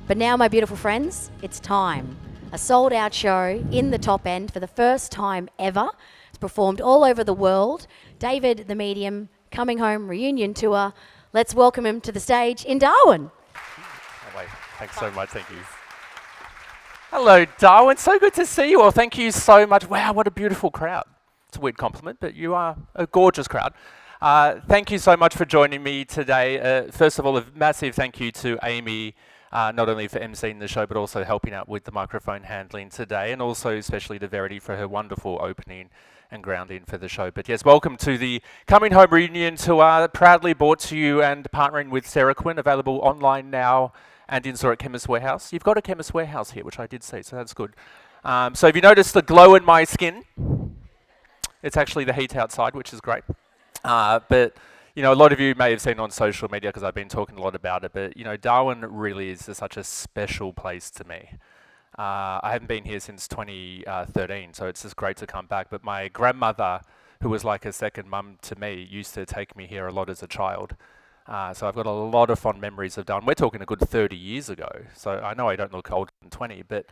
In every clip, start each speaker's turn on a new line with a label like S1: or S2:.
S1: But now, my beautiful friends, it's time. A sold-out show in the top end for the first time ever. It's performed all over the world. David the Medium Coming Home Reunion Tour. Let's welcome him to the stage in Darwin.
S2: Oh, wait. Thanks so much. Thank you. Hello, Darwin. So good to see you all. Thank you so much. Wow, what a beautiful crowd. It's a weird compliment, but you are a gorgeous crowd. Thank you so much for joining me today. First of all, a massive thank you to Amy, not only for emceeing the show, but also helping out with the microphone handling today, and also especially to Verity for her wonderful opening and grounding for the show. But yes, welcome to the Coming Home Reunion Tour, proudly brought to you and partnering with CeraQuin, available online now and in store at Chemist Warehouse. You've got a Chemist Warehouse here, which I did see, so that's good. So if you notice the glow in my skin, it's actually the heat outside, which is great. But you know, a lot of you may have seen on social media, because I've been talking a lot about it, but you know, Darwin really is such a special place to me. I haven't been here since 2013, so it's just great to come back. But my grandmother, who was like a second mum to me, used to take me here a lot as a child. So I've got a lot of fond memories of Darwin. We're talking a good 30 years ago, so I know I don't look older than 20, but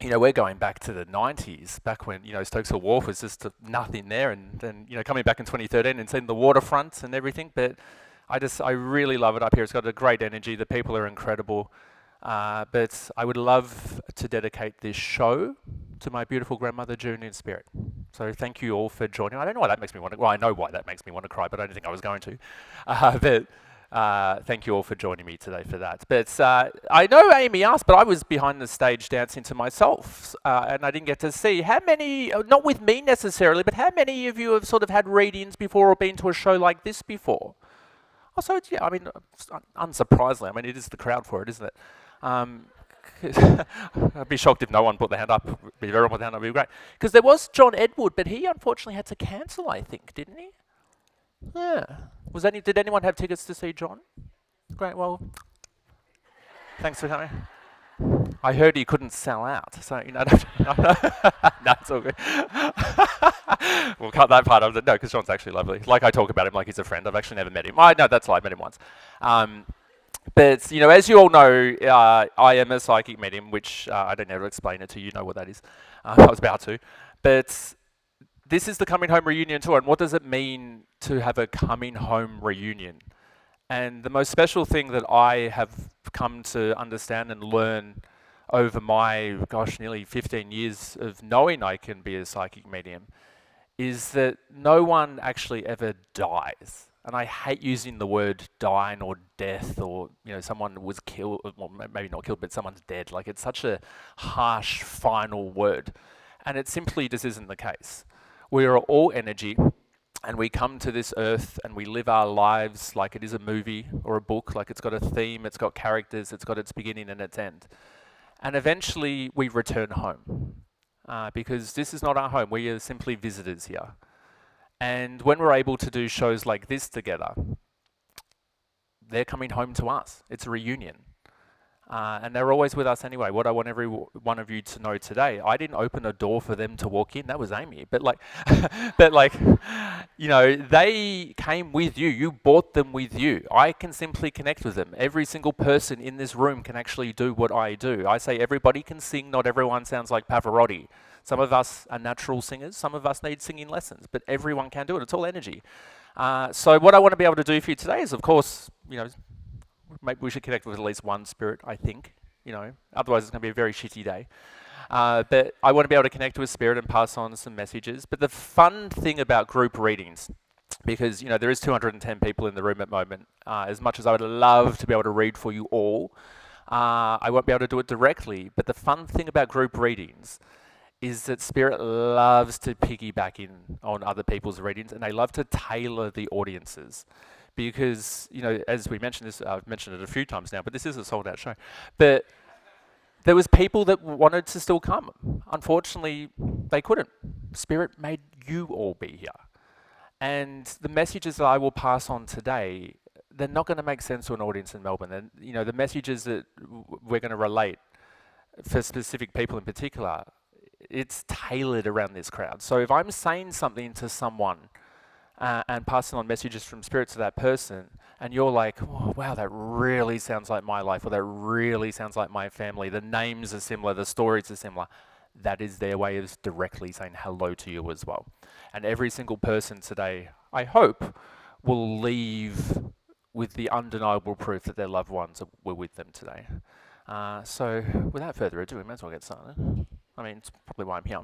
S2: you know, we're going back to the 90s, back when, you know, Stokesville Wharf was just nothing there, and then, you know, coming back in 2013 and seeing the waterfront and everything. But I really love it up here. It's got a great energy. The people are incredible. But I would love to dedicate this show to my beautiful grandmother, June, in spirit. So thank you all for joining. I don't know why that makes me want to, well, I know why that makes me want to cry, but I didn't think I was going to. But thank you all for joining me today for that. But I know Amy asked, but I was behind the stage dancing to myself, and I didn't get to see. How many, not with me necessarily, but how many of you have sort of had readings before or been to a show like this before? Oh, so it's, yeah, I mean, unsurprisingly, I mean, it is the crowd for it, isn't it? I'd be shocked if no one put their hand up. If everyone put their hand up, it'd be great. Because there was John Edward, but he unfortunately had to cancel, I think, didn't he? Yeah. Did anyone have tickets to see John? Great, well, thanks for coming. I heard he couldn't sell out, so, you know, no, it's all good. We'll cut that part of it. No, because John's actually lovely. Like, I talk about him like he's a friend. I've actually never met him. No, that's lie, I met him once. But, you know, as you all know, I am a psychic medium, which I don't know how to explain it to you. You know what that is. I was about to. But this is the Coming Home Reunion Tour, and what does it mean to have a coming home reunion? And the most special thing that I have come to understand and learn over my, nearly 15 years of knowing I can be a psychic medium is that no one actually ever dies. And I hate using the word dying or death, or, you know, someone was killed, well, maybe not killed, but someone's dead. Like, it's such a harsh, final word. And it simply just isn't the case. We are all energy, and we come to this earth and we live our lives like it is a movie or a book, like it's got a theme, it's got characters, it's got its beginning and its end. And eventually we return home, because this is not our home. We are simply visitors here. And when we're able to do shows like this together, they're coming home to us. It's a reunion. And they're always with us anyway. What I want every one of you to know today, I didn't open a door for them to walk in. That was Amy. But like, you know, they came with you. You brought them with you. I can simply connect with them. Every single person in this room can actually do what I do. I say everybody can sing. Not everyone sounds like Pavarotti. Some of us are natural singers. Some of us need singing lessons. But everyone can do it. It's all energy. So what I want to be able to do for you today is, of course, you know, maybe we should connect with at least one spirit, I think. You know, otherwise it's going to be a very shitty day. But I want to be able to connect with spirit and pass on some messages. But the fun thing about group readings, because, you know, there is 210 people in the room at the moment, as much as I would love to be able to read for you all, I won't be able to do it directly. But the fun thing about group readings is that spirit loves to piggyback in on other people's readings, and they love to tailor the audiences. Because, you know, as we mentioned this, I've mentioned it a few times now, but this is a sold-out show. But there was people that wanted to still come. Unfortunately, they couldn't. Spirit made you all be here. And the messages that I will pass on today, they're not going to make sense to an audience in Melbourne. And, you know, the messages that we're going to relate for specific people in particular, it's tailored around this crowd. So if I'm saying something to someone and passing on messages from spirit to that person, and you're like, oh, wow, that really sounds like my life, or that really sounds like my family. The names are similar, the stories are similar. That is their way of directly saying hello to you as well. And every single person today, I hope, will leave with the undeniable proof that their loved ones were with them today. So, without further ado, we might as well get started. I mean, it's probably why I'm here.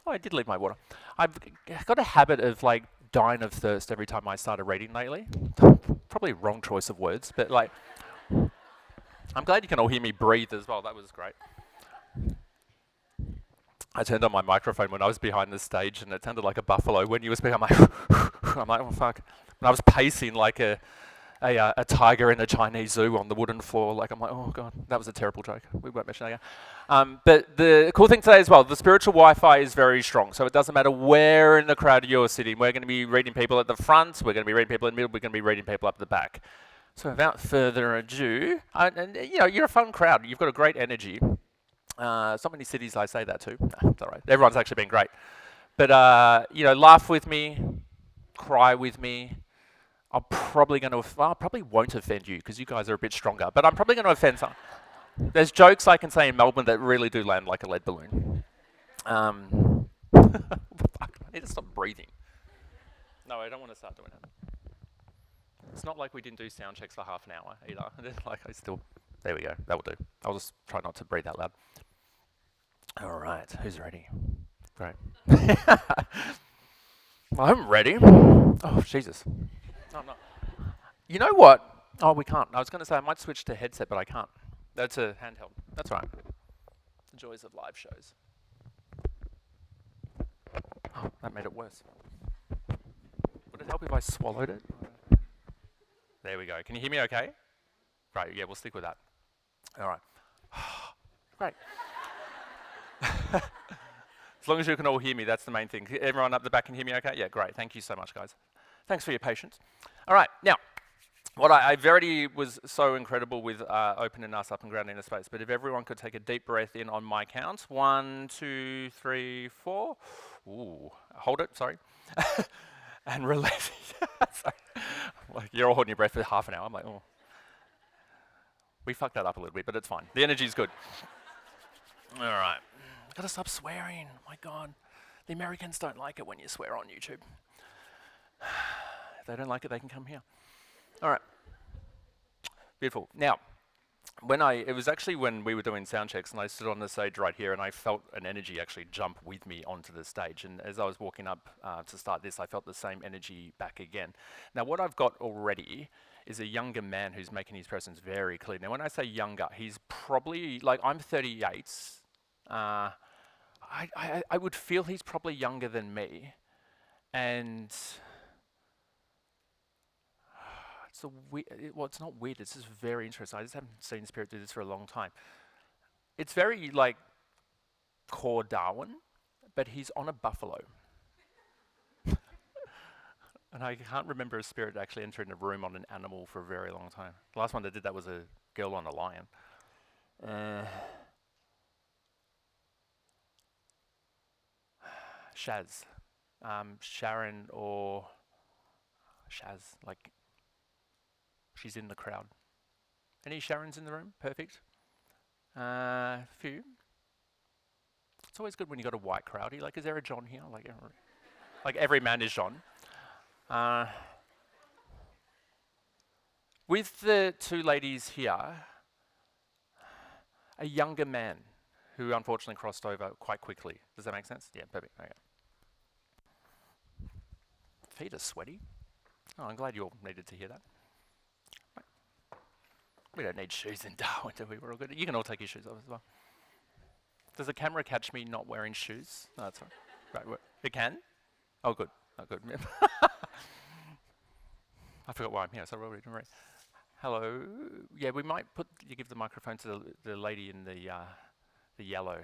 S2: Oh, I did leave my water. I've got a habit of like dying of thirst every time I start a reading lately. Probably wrong choice of words, but like, I'm glad you can all hear me breathe as well. That was great. I turned on my microphone when I was behind the stage, and it sounded like a buffalo. When you were speaking, I'm like, oh fuck. And I was pacing like a tiger in a Chinese zoo on the wooden floor. Like, I'm like, oh god, that was a terrible joke. We won't mention that again. But the cool thing today as well, the spiritual Wi-Fi is very strong. So it doesn't matter where in the crowd you're sitting. We're going to be reading people at the front. We're going to be reading people in the middle. We're going to be reading people up the back. So without further ado, and you know, you're a fun crowd. You've got a great energy. So many cities I say that to. No, it's all right. Everyone's actually been great. But you know, laugh with me, cry with me. I'm probably going to, I probably won't offend you because you guys are a bit stronger, but I'm probably going to offend some. There's jokes I can say in Melbourne that really do land like a lead balloon. Fuck, I need to stop breathing. No, I don't want to start doing it. It's not like we didn't do sound checks for half an hour either. Like I still, there we go, that will do. I'll just try not to breathe out loud. All right, who's ready? Great. I'm ready. Oh, Jesus. No, I'm not. You know what? Oh, we can't. I was going to say I might switch to headset, but I can't. That's a handheld. That's right. The joys of live shows. Oh, that made it worse. Would it help if I swallowed it? There we go. Can you hear me okay? Great, yeah, we'll stick with that. All right. Great. As long as you can all hear me, that's the main thing. Everyone up the back can hear me okay? Yeah, great. Thank you so much, guys. Thanks for your patience. All right, now, what Verity was so incredible with opening us up and grounding the space, but if everyone could take a deep breath in on my count. 1, 2, 3, 4. Ooh, hold it, sorry. And release. Sorry. Like, you're all holding your breath for half an hour. I'm like, oh. We fucked that up a little bit, but it's fine. The energy's good. All right. Gotta stop swearing. My God. The Americans don't like it when you swear on YouTube. If they don't like it, they can come here. All right. Beautiful. Now, it was actually when we were doing sound checks and I stood on the stage right here and I felt an energy actually jump with me onto the stage. And as I was walking up to start this, I felt the same energy back again. Now, what I've got already is a younger man who's making his presence very clear. Now, when I say younger, he's probably, like, I'm 38. I would feel he's probably younger than me. And it's not weird, it's just very interesting. I just haven't seen Spirit do this for a long time. It's very, like, core Darwin, but he's on a buffalo. And I can't remember a spirit actually entering a room on an animal for a very long time. The last one that did that was a girl on a lion. Shaz. Sharon or Shaz, like, she's in the crowd. Any Sharons in the room? Perfect. Few. It's always good when you got a white crowdy. Like, is there a John here? Like every man is John. With the two ladies here, a younger man who unfortunately crossed over quite quickly. Does that make sense? Yeah, perfect. Okay. Feet are sweaty. Oh, I'm glad you all needed to hear that. Right. We don't need shoes in Darwin, do we? We're all good. You can all take your shoes off as well. Does the camera catch me not wearing shoes? No, that's right. Right, it can? Oh, good. Oh, good. I forgot why I'm here, so we're already doing it. Hello. Yeah, we might give the microphone to the lady in the yellow.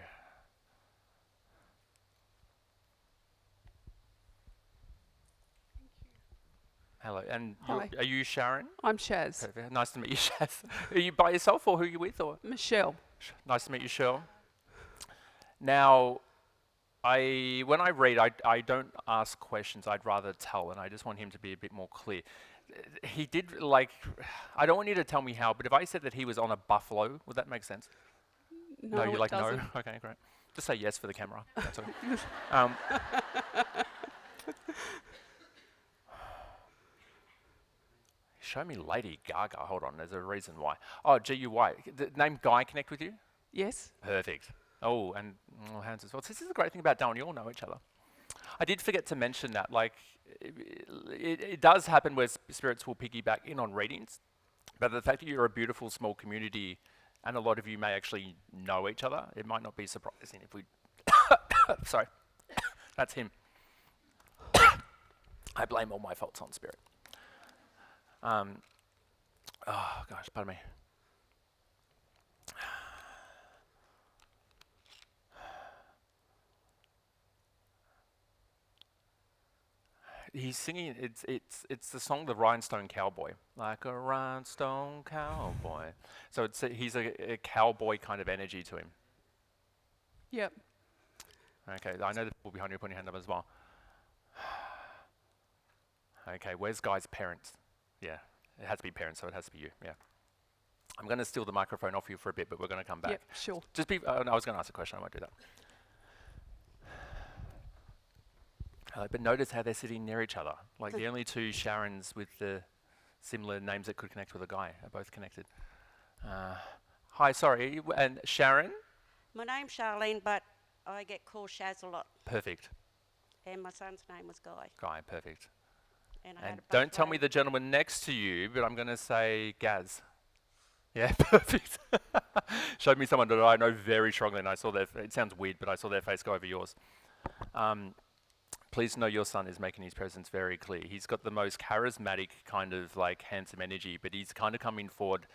S2: Hello, and are you Sharon?
S3: I'm Shaz.
S2: Perfect. Nice to meet you, Shaz. Are you by yourself or who are you with? Or
S3: Michelle.
S2: Nice to meet you, Cheryl. Now, when I read, I don't ask questions, I'd rather tell, and I just want him to be a bit more clear. he did like. I don't want you to tell me how, but if I said that he was on a buffalo, would that make sense?
S3: No,
S2: you're
S3: it
S2: like
S3: doesn't.
S2: no. Okay, great. Just say yes for the camera. That's okay. um, show me Lady Gaga. Hold on, there's a reason why. Oh, G-U-Y. The name Guy connect with you?
S3: Yes.
S2: Perfect. Oh, and hands as well. So this is the great thing about Darwin. You all know each other. I did forget to mention that, like, it does happen where spirits will piggyback in on readings, but the fact that you're a beautiful small community and a lot of you may actually know each other, it might not be surprising if we... Sorry, that's him. I blame all my faults on spirit. Oh gosh, pardon me. He's singing. It's the song "The Rhinestone Cowboy," like a rhinestone cowboy. So he's a cowboy kind of energy to him.
S3: Yep.
S2: Okay, I know the people behind you are putting your hand up as well. Okay, where's Guy's parents? Yeah, it has to be parents, so it has to be you. Yeah. I'm going to steal the microphone off you for a bit, but we're going to come back.
S3: Yep. Sure.
S2: Just be. No, I was going to ask a question. I won't do that. But notice how they're sitting near each other. Like the only two Sharons with the similar names that could connect with a Guy are both connected. Hi, sorry, and Sharon?
S4: My name's Charlene, but I get called Shaz a lot.
S2: Perfect.
S4: And my son's name was Guy.
S2: Guy, perfect.
S4: And I had
S2: And
S4: a
S2: don't tell me the gentleman next to you, but I'm going to say Gaz. Yeah, perfect. Showed me someone that I know very strongly, and I saw it sounds weird, but I saw their face go over yours. Please know your son is making his presence very clear. He's got the most charismatic kind of like handsome energy, but he's kind of coming forward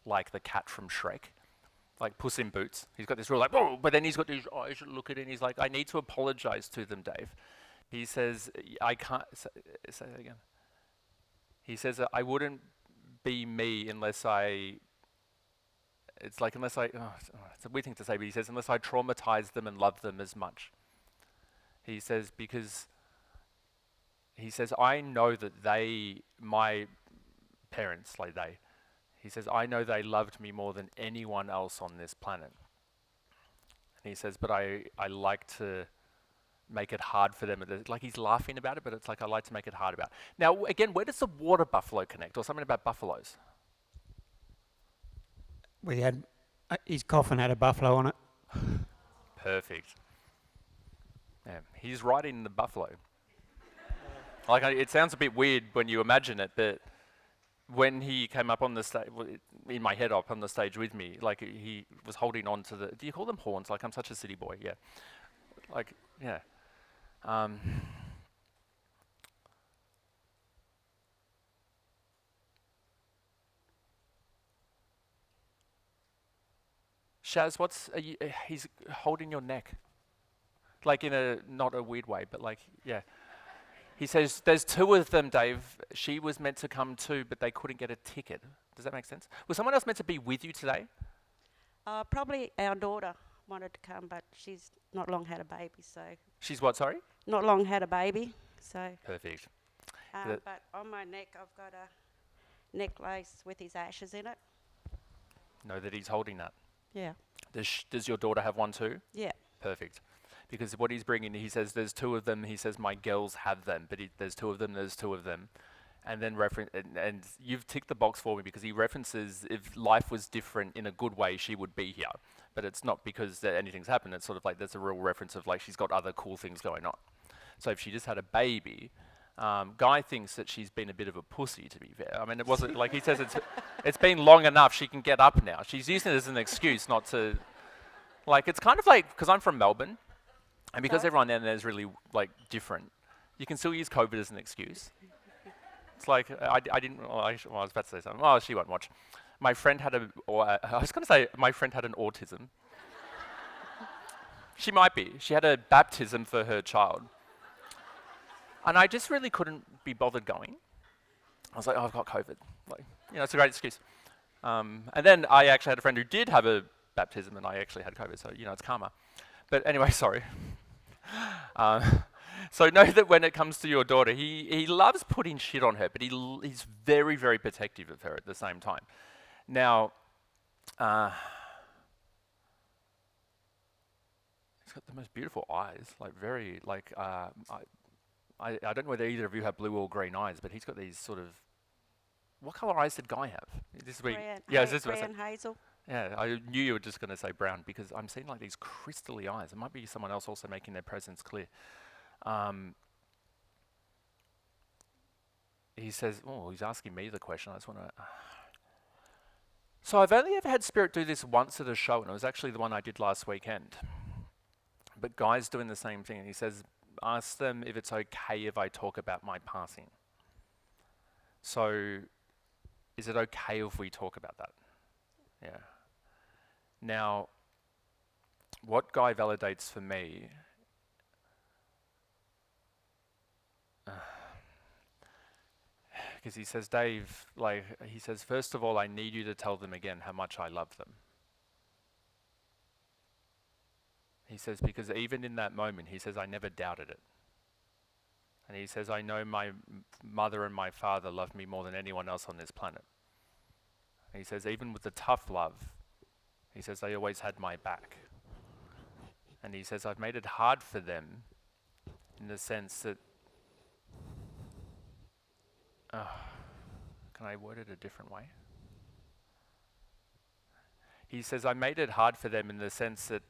S2: like the cat from Shrek, like Puss in Boots. He's got this real like, oh, but then he's got these eyes that look at it and he's like, I need to apologize to them, Dave. He says, I can't, say that again. He says, I wouldn't be me unless it's a weird thing to say, but he says, unless I traumatize them and love them as much. He says, I know that my parents, he says, I know they loved me more than anyone else on this planet. And he says, but I like to make it hard for them. Like he's laughing about it, but it's like I like to make it hard about it. Now, again, where does the water buffalo connect, or something about buffaloes?
S5: We had his coffin had a buffalo on it.
S2: Perfect. Yeah, he's riding the buffalo. Like it sounds a bit weird when you imagine it, but when he came up on the stage, in my head up on the stage with me, like he was holding on to do you call them horns? Like I'm such a city boy, yeah. Like, yeah. Shaz, he's holding your neck. Like in a, not a weird way, but like, yeah. He says, there's two of them, Dave. She was meant to come too, but they couldn't get a ticket. Does that make sense? Was someone else meant to be with you today?
S4: Probably our daughter wanted to come, but she's not long had a baby, so...
S2: She's what, sorry?
S4: Not long had a baby, so...
S2: Perfect.
S4: But on my neck, I've got a necklace with his ashes in it.
S2: Know that he's holding that.
S4: Yeah.
S2: Does your daughter have one too?
S4: Yeah.
S2: Perfect. Because what he's bringing, he says, there's two of them. He says, my girls have them, but there's two of them. There's two of them, and then and you've ticked the box for me because he references if life was different in a good way, she would be here. But it's not because anything's happened. It's sort of like that's a real reference of like she's got other cool things going on. So if she just had a baby, Guy thinks that she's been a bit of a pussy. To be fair, I mean, it wasn't like he says it's been long enough. She can get up now. She's using it as an excuse not to. Like it's kind of like because I'm from Melbourne. And because everyone down there is really like different, you can still use COVID as an excuse. It's like I didn't. Well, I was about to say something. Oh, she won't watch. My friend had I was going to say my friend had an autism. She might be. She had a baptism for her child, and I just really couldn't be bothered going. I was like, oh, I've got COVID. Like, it's a great excuse. And then I actually had a friend who did have a baptism, and I actually had COVID. So it's karma. But anyway, sorry. So know that when it comes to your daughter, he loves putting shit on her, but he's very, very protective of her at the same time. Now, he's got the most beautiful eyes, like very, like, I don't know whether either of you have blue or green eyes, but he's got these sort of, what colour eyes did Guy have? This is where is this what I said?
S4: Brown hazel.
S2: Yeah, I knew you were just going to say brown because I'm seeing like these crystally eyes. It might be someone else also making their presence clear. He says, oh, he's asking me the question. I just want to. So I've only ever had Spirit do this once at a show, and it was actually the one I did last weekend. But Guy's doing the same thing, and he says, ask them if it's okay if I talk about my passing. So, is it okay if we talk about that? Yeah. Now, what Guy validates for me, because he says, Dave, like, he says, first of all, I need you to tell them again how much I love them. He says, because even in that moment, he says, I never doubted it. And he says, I know my mother and my father love me more than anyone else on this planet. And he says, even with the tough love, he says, they always had my back. And he says, I've made it hard for them in the sense that, can I word it a different way? He says, I made it hard for them in the sense that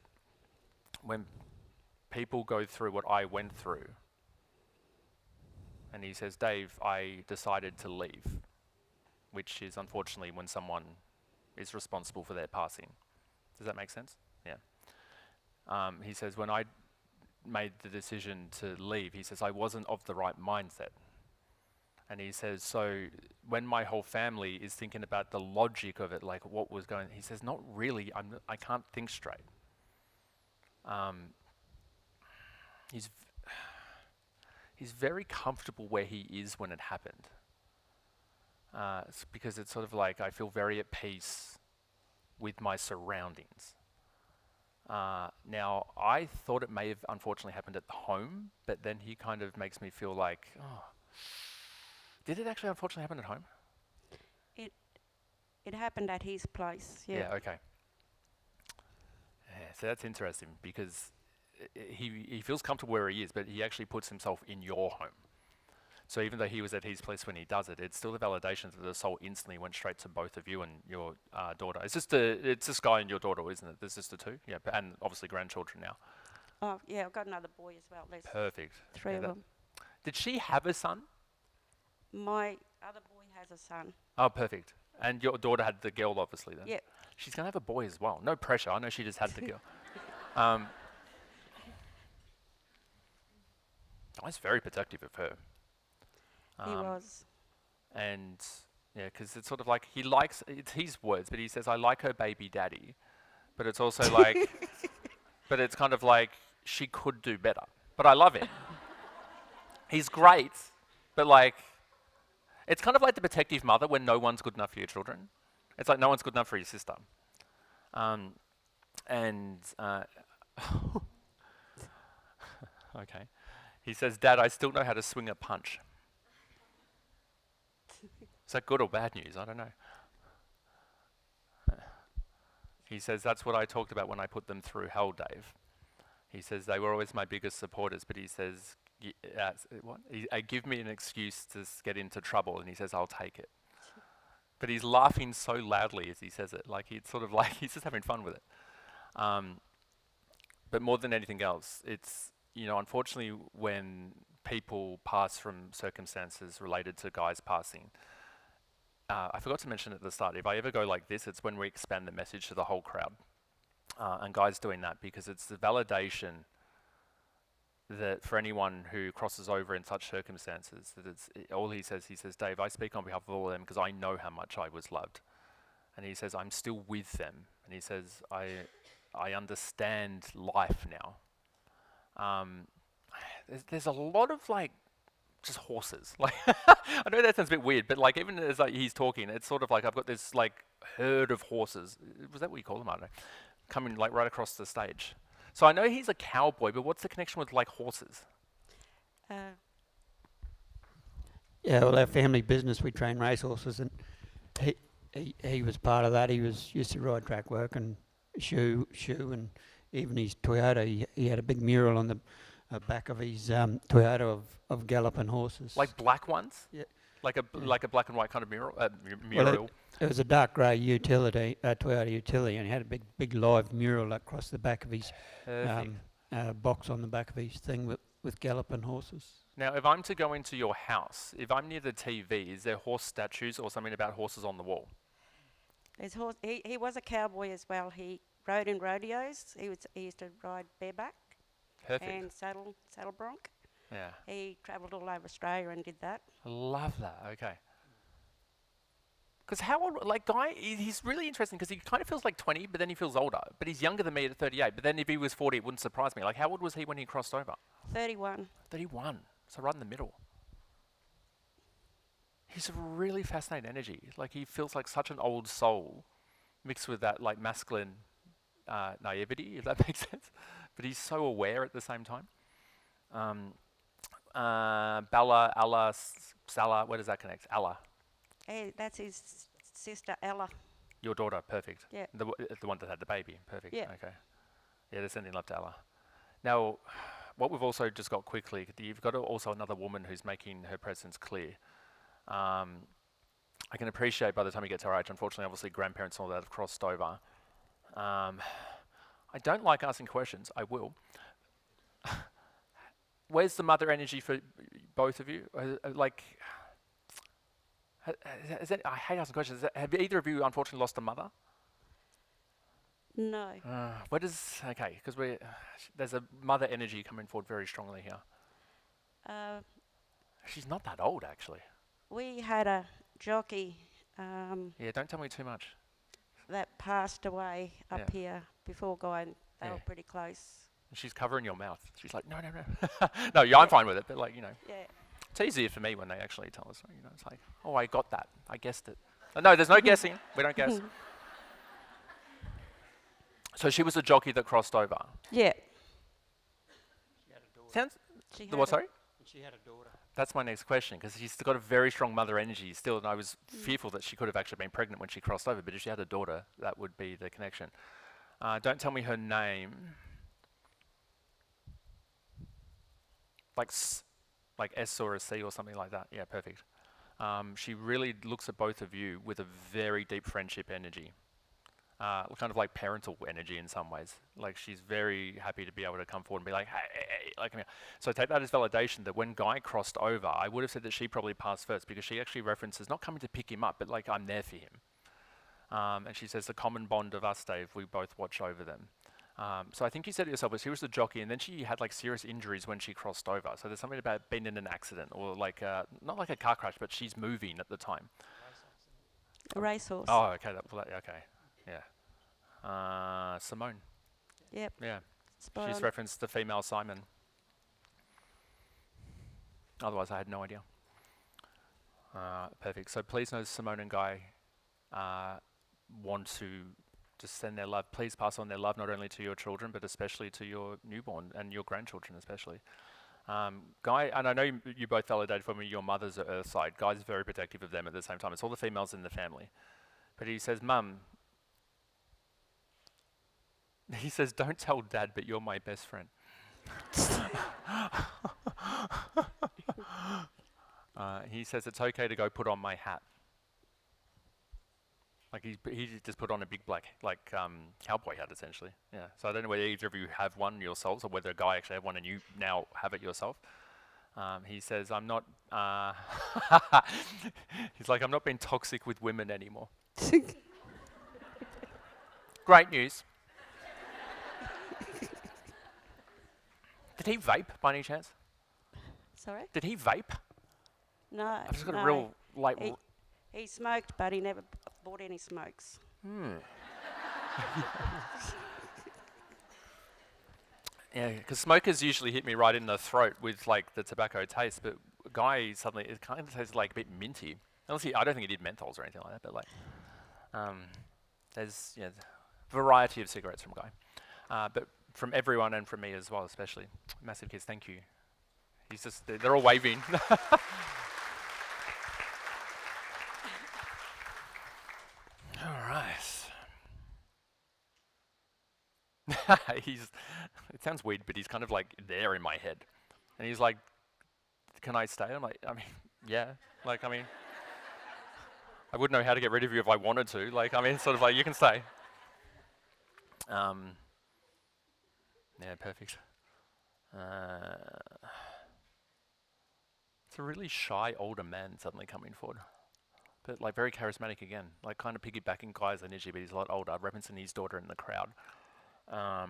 S2: when people go through what I went through, and he says, Dave, I decided to leave, which is unfortunately when someone is responsible for their passing. Does that make sense? Yeah. He says, when I made the decision to leave, he says, I wasn't of the right mindset. And he says, so when my whole family is thinking about the logic of it, like what was going, he says, not really, I can't think straight. He's very comfortable where he is when it happened. It's because it's sort of like I feel very at peace with my surroundings. Now, I thought it may have unfortunately happened at home, but then he kind of makes me feel like, oh, did it actually unfortunately happen at home?
S4: It happened at his place. Yeah.
S2: Yeah, okay. Yeah, so that's interesting because he feels comfortable where he is, but he actually puts himself in your home. So even though he was at his place when he does it, it's still the validation that the soul instantly went straight to both of you and your daughter. It's just Guy and your daughter, isn't it? There's just the two? Yeah, and obviously grandchildren now.
S4: Oh, yeah, I've got another boy as well. There's
S2: Perfect.
S4: three of them.
S2: Did she have a son?
S4: My other boy has a son.
S2: Oh, perfect. And your daughter had the girl, obviously, then?
S4: Yeah.
S2: She's going to have a boy as well. No pressure. I know she just had the girl. I was very protective of her.
S4: He was.
S2: And, yeah, because it's sort of like he likes, it's his words, but he says, I like her baby daddy. But it's also like, but it's kind of like, she could do better. But I love him. He's great, but like, it's kind of like the protective mother when no one's good enough for your children. It's like no one's good enough for your sister. Okay. He says, Dad, I still know how to swing a punch. Is that good or bad news? I don't know. He says, that's what I talked about when I put them through hell, Dave. He says, they were always my biggest supporters, but he says, give me an excuse to get into trouble, and he says, I'll take it. But he's laughing so loudly as he says it, like it's sort of like he's just having fun with it. But more than anything else, it's, unfortunately when people pass from circumstances related to Guy's passing, I forgot to mention at the start, if I ever go like this, it's when we expand the message to the whole crowd. And Guy's doing that because it's the validation that for anyone who crosses over in such circumstances, that all he says, Dave, I speak on behalf of all of them because I know how much I was loved. And he says, I'm still with them. And he says, I understand life now. There's a lot of like, just horses. Like, I know that sounds a bit weird, but like even as like he's talking, it's sort of like I've got this like herd of horses. Was that what you call them? I don't know. Coming like right across the stage. So I know he's a cowboy, but what's the connection with like horses?
S4: Uh,
S5: Yeah, well, our family business, we train racehorses, and he was part of that. He used to ride track work and shoe, and even his Toyota. He had a big mural on the back of his Toyota of galloping horses.
S2: Like black ones?
S5: Yeah.
S2: Like a
S5: Yeah.
S2: like a black and white kind of mural?
S5: Well,
S2: Mural.
S5: it was a dark grey utility, Toyota utility, and he had a big live mural across the back of his
S2: Perfect.
S5: box on the back of his thing with galloping horses.
S2: Now, if I'm to go into your house, if I'm near the TV, is there horse statues or something about horses on the wall?
S4: his horse, he was a cowboy as well. He rode in rodeos. He used to ride bareback
S2: Perfect.
S4: and saddle bronc.
S2: Yeah.
S4: He travelled all over Australia and did that.
S2: I love that. Okay. Because how old, like, Guy, he's really interesting because he kind of feels like 20, but then he feels older. But he's younger than me at 38. But then if he was 40, it wouldn't surprise me. Like, how old was he when he crossed over?
S4: 31.
S2: 31. So right in the middle. He's a really fascinating energy. Like, he feels like such an old soul mixed with that, like, masculine naivety, if that makes sense. But he's so aware at the same time. Bella, Allah, Salah, where does that connect? Allah.
S4: Hey, that's his sister Ella.
S2: Your daughter, perfect.
S4: Yeah.
S2: The one that had the baby, perfect.
S4: Yeah.
S2: Okay. Yeah, they're sending love to Ella. Now, what we've also just got quickly, you've got also another woman who's making her presence clear. I can appreciate by the time you get to our age, unfortunately, obviously grandparents and all that have crossed over. I don't like asking questions. I will. Where's the mother energy for both of you? I hate asking questions. Have either of you unfortunately lost a mother?
S4: No.
S2: Okay, because there's a mother energy coming forward very strongly here.
S4: Uh,
S2: She's not that old, actually.
S4: we had a jockey
S2: Yeah, don't tell me too much.
S4: that passed away up
S2: Yeah.
S4: here before Guy, and they
S2: Yeah.
S4: were pretty close.
S2: She's covering your mouth. She's like, no. No, yeah, I'm fine with it, but like,
S4: Yeah.
S2: it's easier for me when they actually tell us. It's like, oh, I got that. I guessed it. No, there's no guessing. We don't guess. So she was a jockey that crossed over.
S4: Yeah.
S5: She had a daughter.
S2: Sounds.
S4: She
S2: The
S4: had
S2: what?
S4: a-
S2: Sorry.
S5: She had a daughter.
S2: That's my next question, because she's got a very strong mother energy still, and I was fearful that she could have actually been pregnant when she crossed over. But if she had a daughter, that would be the connection. Don't tell me her name. Like S or a C or something like that. Yeah, perfect. She really looks at both of you with a very deep friendship energy. Kind of like parental energy in some ways. Like, she's very happy to be able to come forward and be like, hey, like, come here. So take that as validation that when Guy crossed over, I would have said that she probably passed first, because she actually references not coming to pick him up, but like, I'm there for him. And she says the common bond of us, Dave, we both watch over them. So I think you said it yourself, but she was the jockey, and then she had like serious injuries when she crossed over. So there's something about being in an accident, or like, not like a car crash, but she's moving at the time.
S4: A racehorse.
S2: Oh, okay, okay, yeah. Simone.
S4: Yep.
S2: Yeah.
S4: Spot
S2: She's
S4: on.
S2: referenced the female Simon. Otherwise, I had no idea. Perfect. So please know Simone and Guy want to just send their love. Please pass on their love not only to your children, but especially to your newborn and your grandchildren especially. Guy, and I know you both validated for me your mother's earth side. Guy's very protective of them at the same time. It's all the females in the family. But he says, Mum, he says, don't tell Dad, but you're my best friend. He says it's okay to go put on my hat. Like, he just put on a big black, like, cowboy hat, essentially. Yeah. So I don't know whether either of you have one yourselves, or whether a guy actually have one and you now have it yourself. He says, I'm not, he's like, I'm not being toxic with women anymore. Great news. Did he vape by any chance?
S4: Sorry?
S2: Did he vape?
S4: No.
S2: I've just got
S4: no.
S2: a real, like,
S4: He smoked, but he never bought any smokes.
S2: Yeah, because smokers usually hit me right in the throat with like the tobacco taste, but Guy suddenly, it kind of tastes like a bit minty. Unless I don't think he did menthols or anything like that, but like, there's variety of cigarettes from Guy, but from everyone and from me as well, especially. Massive kiss, thank you. He's just, they're all waving. All right. It sounds weird, but he's kind of like there in my head. And he's like, can I stay? I'm like, I mean, yeah. Like, I mean, I wouldn't know how to get rid of you if I wanted to. Like, I mean, sort of like, you can stay. Yeah, perfect. It's a really shy older man suddenly coming forward. But like very charismatic again, like kind of piggybacking Guy's energy, but he's a lot older, referencing his daughter in the crowd. Yeah.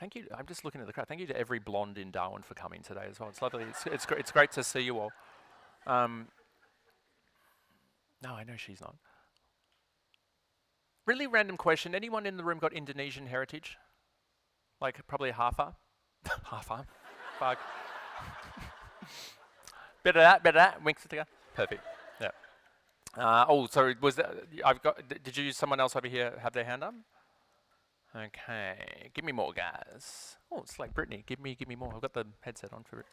S2: Thank you. I'm just looking at the crowd. Thank you to every blonde in Darwin for coming today as well. It's lovely. It's great to see you all. No, I know she's not. Really random question. Anyone in the room got Indonesian heritage? Like probably half-a? Half-a? Fuck. Bit of that. Winks it together. Perfect. Yeah. Sorry. Was that? Did you? Someone else over here have their hand up? Okay. Give me more, guys. Oh, it's like Brittany. Give me more. I've got the headset on for it.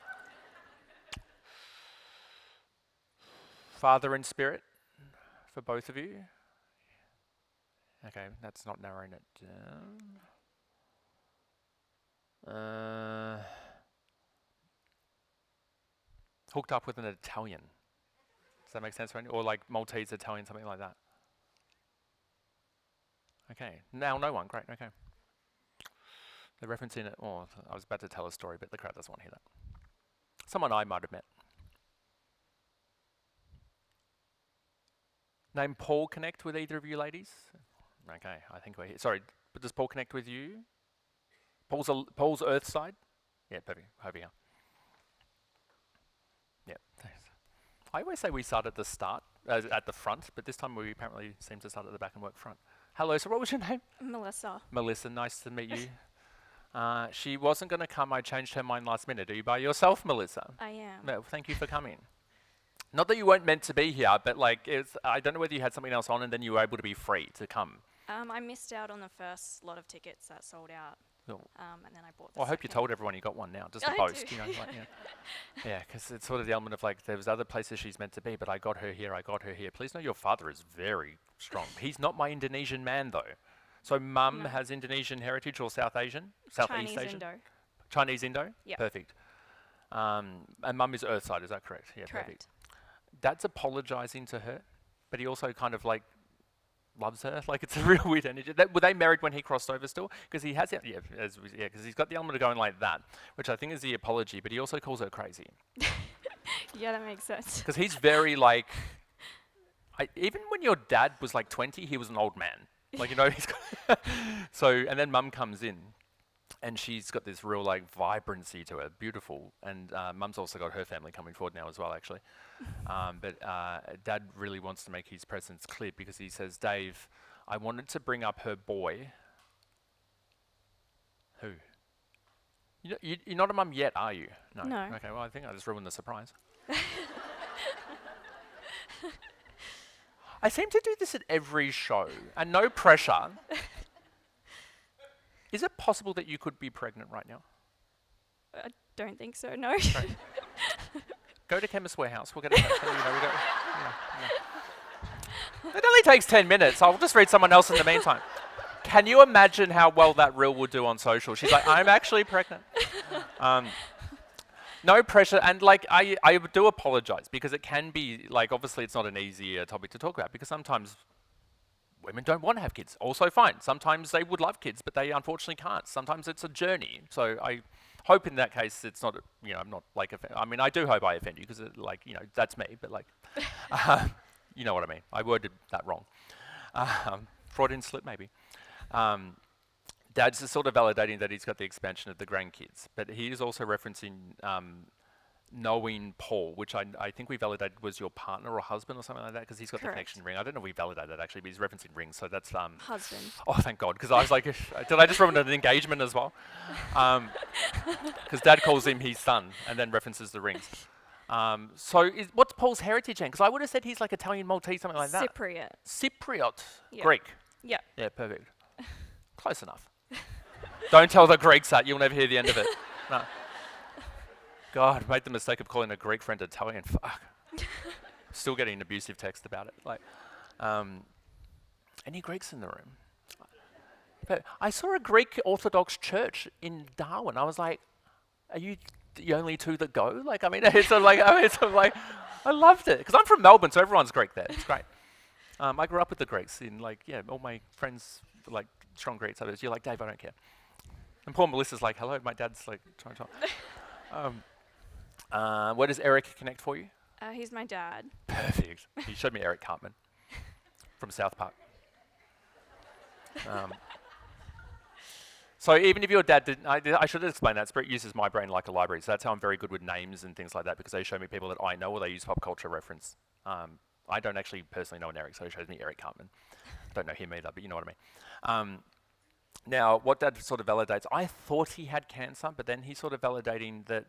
S2: Father and Spirit for both of you. Okay, that's not narrowing it down. Hooked up with an Italian. Does that make sense? Or like Maltese Italian, something like that. Okay, now no one. Great, okay. They're referencing it. Oh, I was about to tell a story, but the crowd doesn't want to hear that. Someone I might have met. Name Paul connect with either of you ladies? Okay, I think we're here. Sorry, but does Paul connect with you? Paul's Earth side? Yeah, perfect. Over here. Yeah, thanks. I always say we start at the start, at the front, but this time we apparently seem to start at the back and work front. Hello, so what was your name?
S3: Melissa.
S2: Melissa, nice to meet you. She wasn't going to come. I changed her mind last minute. Are you by yourself, Melissa?
S3: I am.
S2: No, thank you for coming. Not that you weren't meant to be here, but like, I don't know whether you had something else on and then you were able to be free to come.
S3: I missed out on the first lot of tickets that sold out.
S2: Oh.
S3: And then I bought the
S2: Well, I hope you
S3: second.
S2: told everyone you got one now, just to
S3: I
S2: boast,
S3: do.
S2: you know. Like, yeah, because it's sort of the element of like, there was other places she's meant to be, but I got her here. Please know your father is very strong. He's not my Indonesian man though. So mum
S3: No.
S2: has Indonesian heritage or South Asian? Southeast
S3: Chinese
S2: Asian?
S3: Indo.
S2: Chinese Indo?
S3: Yep.
S2: Perfect. And mum is Earthside, is that correct? Yeah,
S3: Correct.
S2: perfect. Dad's apologising to her, but he also kind of like loves her. Like it's a real weird energy. Were they married when he crossed over still? Because he has, because he's got the element of going like that, which I think is the apology, but he also calls her crazy.
S3: Yeah, that makes sense.
S2: Because he's very like, even when your dad was like 20, he was an old man. Like, you know, he's got so, and then mum comes in and she's got this real like vibrancy to her, beautiful. And mum's also got her family coming forward now as well, actually. But dad really wants to make his presence clear because he says, Dave, I wanted to bring up her boy. Who? You're not a mum yet, are you? No.
S3: No.
S2: Okay, well, I think I just ruined the surprise. I seem to do this at every show, and no pressure. Is it possible that you could be pregnant right now?
S3: I don't think so, no.
S2: Go to Chemist Warehouse. We'll get it. It only takes 10 minutes. I'll just read someone else in the meantime. Can you imagine how well that reel would do on social? She's like, I'm actually pregnant. No pressure, and like I do apologise because it can be like obviously it's not an easy topic to talk about because sometimes women don't want to have kids. Also fine. Sometimes they would love kids, but they unfortunately can't. Sometimes it's a journey. So I hope in that case it's not I'm not like I mean I do hope I offend you because like that's me, but like you know what I mean. I worded that wrong. Freudian slip maybe. Dad's sort of validating that he's got the expansion of the grandkids, but he is also referencing knowing Paul, which I think we validated was your partner or husband or something like that, because he's got the
S3: Correct.
S2: connection ring. I don't know if we validated that actually, but he's referencing rings, so that's...
S3: Husband.
S2: Oh, thank God, because I was like, did I just ruin an engagement as well? Because Dad calls him his son and then references the rings. So what's Paul's heritage then? Because I would have said he's like Italian, Maltese, something like that.
S3: Cypriot.
S2: Cypriot.
S3: Yeah.
S2: Greek.
S3: Yeah.
S2: Yeah, perfect. Close enough. Don't tell the Greeks that. You'll never hear the end of it. No. God, I made the mistake of calling a Greek friend Italian. Fuck. Still getting an abusive text about it. Like, any Greeks in the room? But I saw a Greek Orthodox church in Darwin. I was like, are you the only two that go? Like, I mean, it's sort of like, I loved it. Because I'm from Melbourne, so everyone's Greek there. It's great. I grew up with the Greeks in, like, yeah, all my friends were, like, strong Greeks. So you're like, Dave, I don't care. And poor Melissa's like, hello, my dad's like, trying to talk. Where does Eric connect for you?
S3: He's my dad.
S2: Perfect. He showed me Eric Cartman from South Park. So even if your dad didn't, I should explain that. Spirit uses my brain like a library, so that's how I'm very good with names and things like that, because they show me people that I know or they use pop culture reference. I don't actually personally know an Eric, so he shows me Eric Cartman. I don't know him either, but you know what I mean. Now, what that sort of validates, I thought he had cancer, but then he's sort of validating that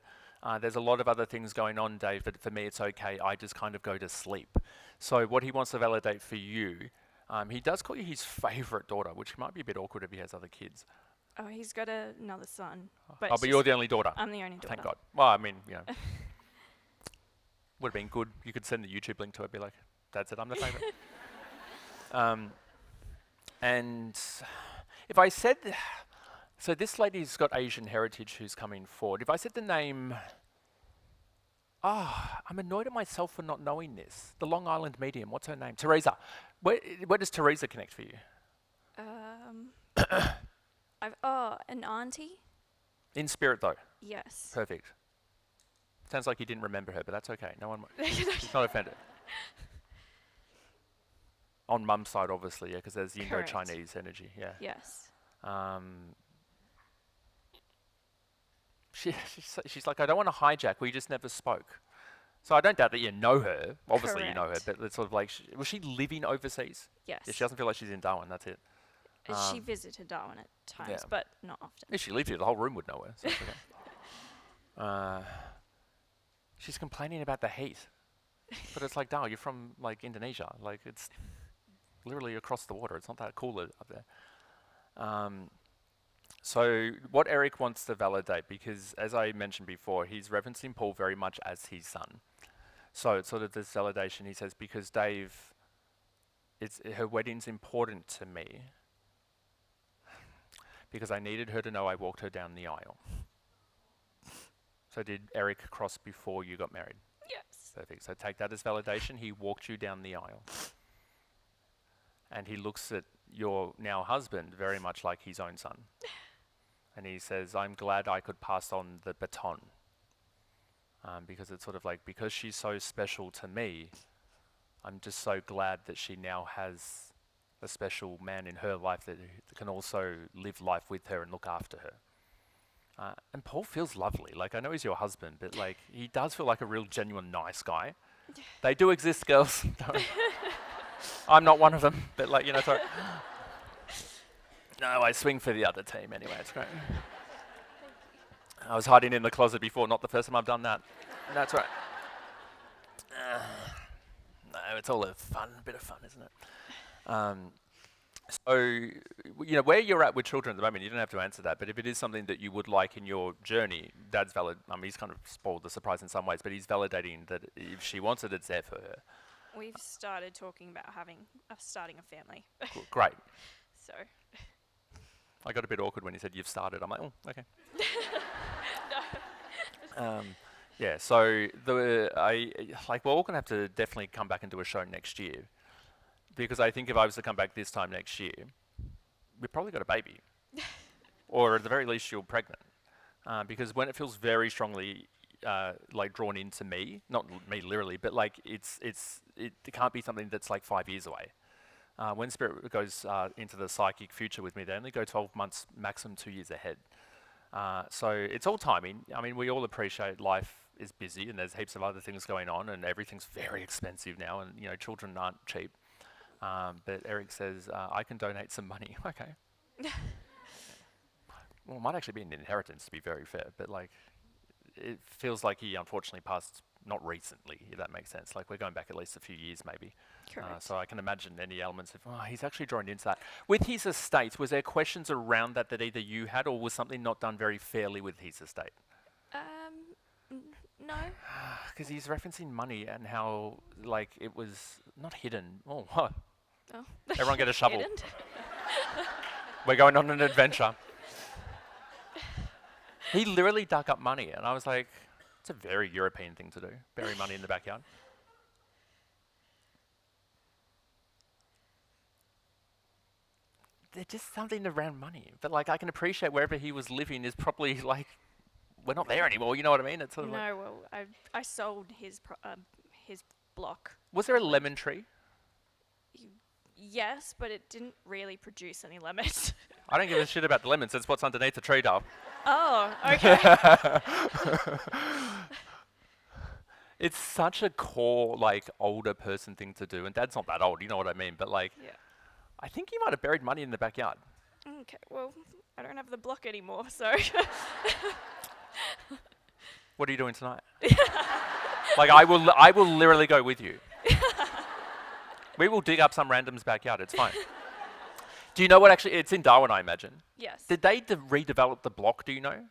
S2: there's a lot of other things going on, Dave, but for me it's okay, I just kind of go to sleep. So what he wants to validate for you, he does call you his favourite daughter, which might be a bit awkward if he has other kids.
S3: Oh, he's got another son.
S2: But you're the only daughter?
S3: I'm the only daughter.
S2: Thank God. Well, I mean, you know, would have been good. You could send the YouTube link to it, be like, Dad said I'm the favourite. And if I said, so this lady's got Asian heritage who's coming forward. If I said the name, I'm annoyed at myself for not knowing this. The Long Island medium, what's her name? Teresa. Where does Teresa connect for you?
S3: An auntie?
S2: In spirit though?
S3: Yes.
S2: Perfect. Sounds like you didn't remember her, but that's okay. No one, she's not offended. On mum's side, obviously, yeah, because there's the
S3: Correct.
S2: Indo-Chinese energy, yeah.
S3: Yes.
S2: She's like, I don't want to hijack. We just never spoke. So I don't doubt that you know her. Obviously you know her,
S3: Correct.
S2: but it's sort of like, was she living overseas?
S3: Yes.
S2: Yeah, she doesn't feel like she's in Darwin, that's it.
S3: She visited Darwin at times,
S2: yeah.
S3: but not often.
S2: If she lived here, the whole room would know her. So it's okay. She's complaining about the heat. But it's like, Darwin, you're from like Indonesia. Like it's literally across the water. It's not that cool up there. So what Eric wants to validate, because as I mentioned before, he's referencing Paul very much as his son. So it's sort of this validation. He says, because Dave, her wedding's important to me, because I needed her to know I walked her down the aisle. So did Eric cross before you got married?
S3: Yes.
S2: Perfect. So take that as validation. He walked you down the aisle. And he looks at your now husband very much like his own son. And he says, I'm glad I could pass on the baton. Because it's sort of like, because she's so special to me, I'm just so glad that she now has a special man in her life that can also live life with her and look after her. And Paul feels lovely. Like, I know he's your husband, but like, he does feel like a real genuine nice guy. They do exist, girls. I'm not one of them, but like, you know, sorry. No, I swing for the other team anyway, it's great. I was hiding in the closet before, not the first time I've done that. That's right. No, it's all a bit of fun, isn't it? So, you know, where you're at with children at the moment, you don't have to answer that, but if it is something that you would like in your journey, Dad's valid. He's kind of spoiled the surprise in some ways, but he's validating that if she wants it, it's there for her.
S3: We've started talking about starting a family.
S2: Great.
S3: So.
S2: I got a bit awkward when he said you've started. I'm like, oh, okay. Yeah. So we're all gonna have to definitely come back and do a show next year, because I think if I was to come back this time next year, we've probably got a baby, or at the very least you're pregnant, because when it feels very strongly like drawn into me, not me literally, but like it can't be something that's like 5 years away. When Spirit goes into the psychic future with me, they only go 12 months, maximum 2 years ahead. So it's all timing. I mean, we all appreciate life is busy and there's heaps of other things going on and everything's very expensive now, and you know, children aren't cheap. But Eric says, I can donate some money. Okay. Well, it might actually be an inheritance, to be very fair, but like, it feels like he unfortunately passed not recently, if that makes sense. Like we're going back at least a few years maybe.
S3: Correct.
S2: So I can imagine any elements of, he's actually drawn into that. With his estate, was there questions around that either you had, or was something not done very fairly with his estate?
S3: No.
S2: Because he's referencing money and how, like, it was not hidden. Oh, what?
S3: Oh.
S2: Everyone get a shovel.
S3: Hidden?
S2: We're going on an adventure. He literally dug up money, and I was like, it's a very European thing to do, bury money in the backyard. There's just something around money. But, like, I can appreciate wherever he was living is probably, like, we're not there anymore, you know what I mean? It's sort of like,
S3: No, well, I sold his block.
S2: was there a lemon tree?
S3: Yes, but it didn't really produce any lemons.
S2: I don't give a shit about the lemons, it's what's underneath the tree, doll.
S3: Oh, okay.
S2: It's such a core, like, older person thing to do, and Dad's not that old, you know what I mean? But, like,
S3: Yeah.
S2: I think he might have buried money in the backyard.
S3: Okay, well, I don't have the block anymore, so.
S2: What are you doing tonight? Like, I will literally go with you. We will dig up some random's backyard, it's fine. Do you know what actually, it's in Darwin, I imagine.
S3: Yes.
S2: Did they redevelop the block, do you know?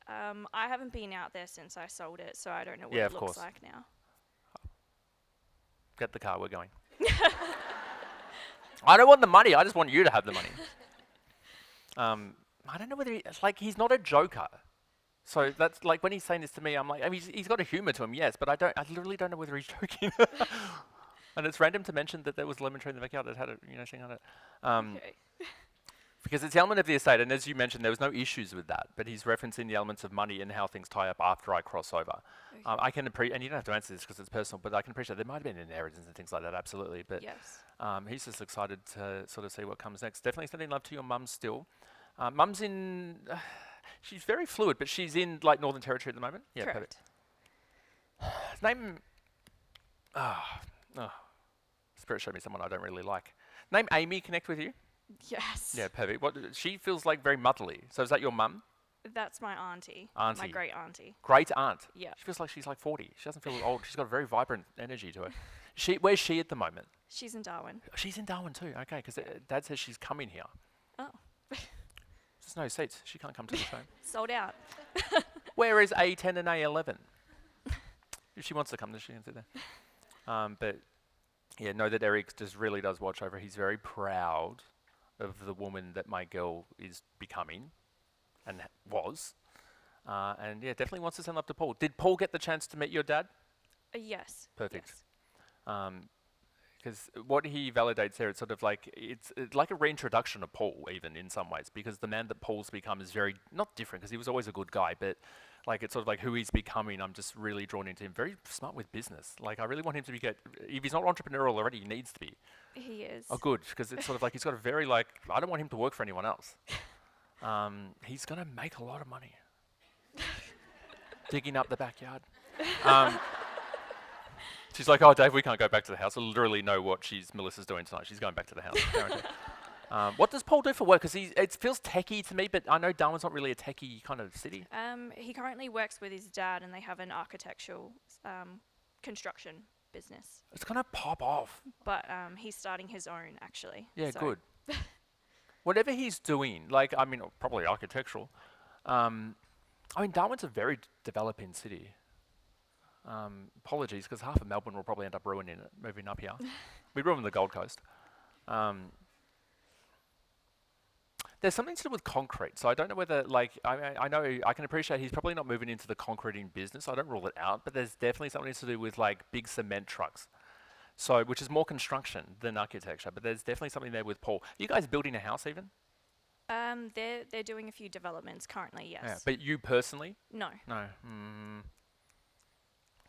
S3: I haven't been out there since I sold it, so I don't know what
S2: Yeah,
S3: it
S2: of
S3: looks
S2: course.
S3: like now.
S2: Get the car, we're going. I don't want the money, I just want you to have the money. I don't know whether it's like, he's not a joker. So that's like, when he's saying this to me, I'm like, I mean, he's got a humour to him, yes, but I literally don't know whether he's joking. And it's random to mention that there was a lemon tree in the backyard that had a, thing on it.
S3: Okay.
S2: Because it's the element of the estate, and as you mentioned, there was no issues with that, but he's referencing the elements of money and how things tie up after I cross over.
S3: Okay.
S2: I can appreciate, and you don't have to answer this because it's personal, but I can appreciate there might have been inheritance and things like that, absolutely. But
S3: Yes.
S2: he's just excited to sort of see what comes next. Definitely sending love to your mum still. Mum's in, she's very fluid, but she's in like Northern Territory at the moment. Yeah,
S3: Correct.
S2: perfect. Name, Spirit showed me someone I don't really like. Name Amy, connect with you.
S3: Yes.
S2: Yeah, perfect. What she feels like very motherly. So is that your mum?
S3: That's my auntie.
S2: Auntie.
S3: My great auntie.
S2: Great aunt.
S3: Yeah.
S2: She feels like she's like 40. She doesn't feel old. She's got a very vibrant energy to her. Where's she at the moment?
S3: She's in Darwin.
S2: She's in Darwin too. Okay, because Dad says she's coming here.
S3: Oh.
S2: There's no seats. She can't come to the show.
S3: Sold out.
S2: Where is A10 and A11? If she wants to come, then she can sit there. But yeah, know that Eric just really does watch over. He's very proud of the woman that my girl is becoming and was. And yeah, definitely wants to send up to Paul. Did Paul get the chance to meet your dad?
S3: Yes.
S2: Perfect.
S3: Yes.
S2: Because what he validates there, it's sort of like, it's like a reintroduction of Paul, even in some ways, because the man that Paul's become is very, not different, because he was always a good guy, but like it's sort of like who he's becoming, I'm just really drawn into him. Very smart with business. Like I really want him to if he's not entrepreneurial already, he needs to be.
S3: He is.
S2: Oh, good, because it's sort of like he's got a very like, I don't want him to work for anyone else. He's going to make a lot of money. Digging up the backyard. She's like, oh, Dave, we can't go back to the house. I literally know what Melissa's doing tonight. She's going back to the house. Guaranteed. What does Paul do for work? Because it feels techie to me, but I know Darwin's not really a techie kind of city.
S3: He currently works with his dad, and they have an architectural construction business.
S2: It's going to pop off.
S3: But he's starting his own, actually.
S2: Yeah,
S3: so
S2: good. Whatever he's doing, like, I mean, probably architectural. I mean, Darwin's a very developing city. Apologies, because half of Melbourne will probably end up ruining it, moving up here. We ruined the Gold Coast. There's something to do with concrete, so I don't know whether, like, I know, I can appreciate he's probably not moving into the concreting business, I don't rule it out, but there's definitely something to do with, like, big cement trucks. So, which is more construction than architecture, but there's definitely something there with Paul. Are you guys building a house even?
S3: They're doing a few developments currently, yes.
S2: Yeah, but you personally?
S3: No.
S2: No.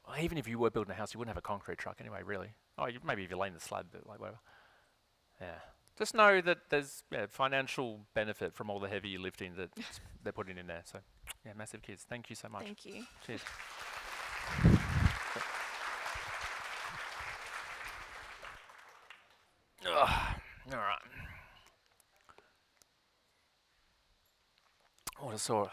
S2: Well, even if you were building a house, you wouldn't have a concrete truck anyway, really. Oh, maybe if you're laying the slab, but like whatever. Yeah. Just know that there's financial benefit from all the heavy lifting that they're putting in there. So, yeah, massive kids. Thank you so much.
S3: Thank you.
S2: Cheers. Ugh. All right. What a sore.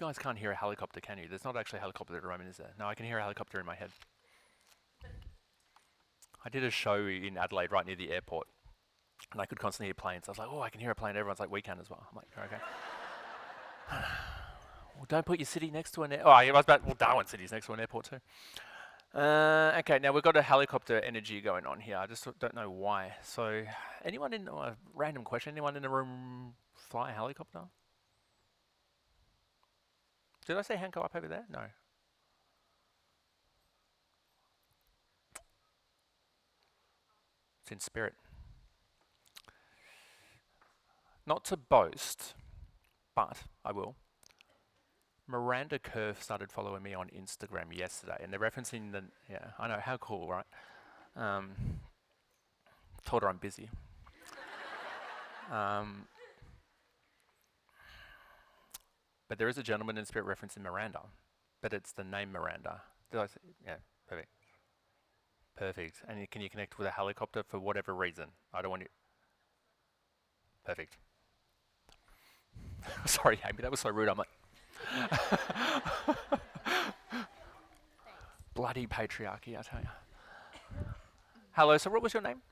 S2: guys can't hear a helicopter, can you? There's not actually a helicopter at the moment, is there? No, I can hear a helicopter in my head. I did a show in Adelaide right near the airport, and I could constantly hear planes. I was like, oh, I can hear a plane. Everyone's like, we can as well. I'm like, okay. Well, don't put your city next to an airport. Oh, I was about, well, Darwin City's next to an airport too. Okay, now we've got a helicopter energy going on here. I just don't know why. So, anyone in, random question, anyone in the room fly a helicopter? Did I say hand go up over there? No. It's in spirit. Not to boast, but I will. Miranda Kerr started following me on Instagram yesterday, and they're referencing the, yeah, I know, how cool, right? Told her I'm busy. But there is a gentleman in spirit referencing Miranda, but it's the name Miranda. Did I say? Yeah, perfect. Perfect. And can you connect with a helicopter for whatever reason? I don't want you. Perfect. Sorry, Amy, that was so rude. I'm like, bloody patriarchy, I tell you. Hello, so what was your name?